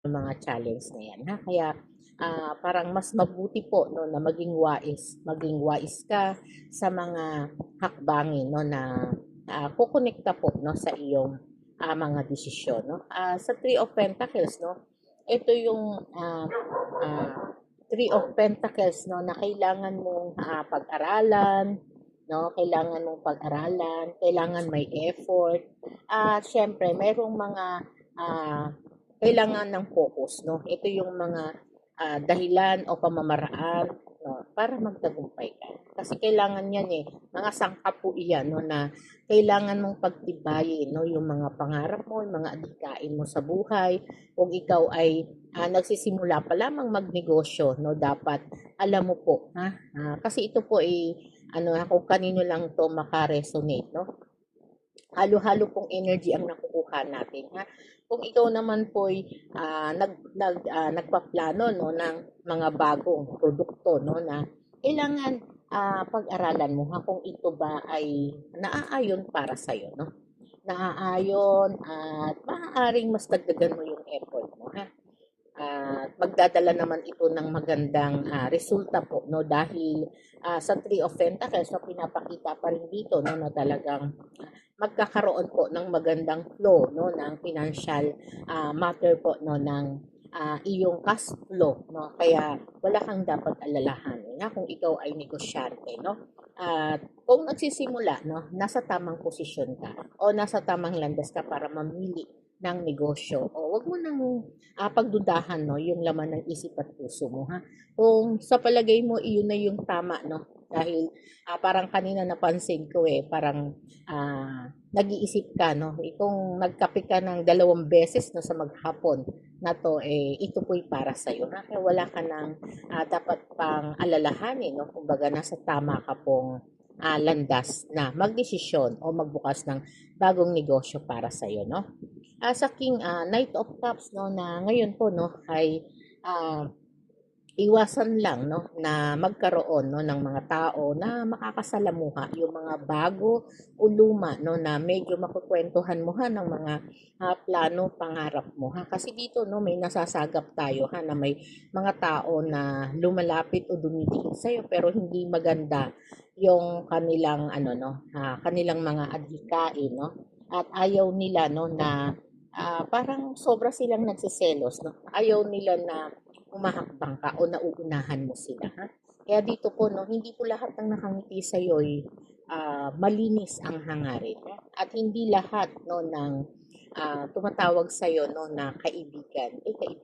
ng mga challenge na yan, ha? Kaya parang mas mabuti po no na maging wise ka sa mga hakbangin no na kukonekta po no sa iyong mga desisyon no. Sa Three of Pentacles no, ito yung Three of Pentacles no na kailangan mong pag-aralan no, kailangan mong pag-aralan, kailangan may effort. Syempre merong mga ah, kailangan ng focus, no? Ito yung mga dahilan o pamamaraan no, para magtagumpay ka. Kasi kailangan yan mga sangkap po iyan, no, na kailangan mong pagtibayin, no, yung mga pangarap mo, yung mga adhikain mo sa buhay. Kung ikaw ay nagsisimula pa lamang magnegosyo, no, dapat alam mo po, ha? Kasi ito po ay, kung kanino lang to makaresonate, no? Halo-halo pong energy ang nakukuha natin, ha. Kung ikaw naman po ay nagpaplano no ng mga bagong produkto no na kailangan pag-aralan mo, ha, kung ito ba ay naaayon para sa iyo, no. Naaayon at maaaring mas dagdagan mo yung effort mo, ha. At magdadala naman ito ng magandang resulta po no dahil sa Three of Pentacles no, pinapakita pa rin dito no na talagang magkakaroon po ng magandang flow no ng financial matter po no ng iyong cash flow no, kaya wala kang dapat alalahanin na kung ikaw ay negosyante no. At kung nagsisimula no, nasa tamang posisyon ka o nasa tamang landas ka para mamili ng negosyo, o wag mo nang pagdudahan no yung laman ng isip at puso mo, ha. Kung sa palagay mo iyon na yung tama no, dahil parang kanina napansin ko parang nag-iisip ka no, kung nagkape ka ng 2 beses no sa maghapon na to, ito po'y para sa iyo, ha. Kaya wala ka nang dapat pang alalahanin no, kumbaga nasa tama ka pong landas na magdesisyon o magbukas ng bagong negosyo para sa iyo no. Sa King Knight of Cups no na ngayon po no ay ah, iwasan lang no na magkaroon no ng mga tao na makakasalamuha, yung mga bago o luma no na medyo makukwentuhan mo, ha, ng mga plano, pangarap mo, ha. Kasi dito no may nasasagap tayo, ha, na may mga tao na lumalapit o dumitingin sa iyo pero hindi maganda yung kanilang kanilang mga adhikain no, at ayaw nila no na parang sobra silang nagseselos no, ayaw nila na humahakbang ka o nauunahan mo sila, ha. Kaya dito po no, hindi po lahat ng nakangiti sa iyo ay malinis ang hangarin, ha? At hindi lahat no ng tumatawag sa iyo no na kaibigan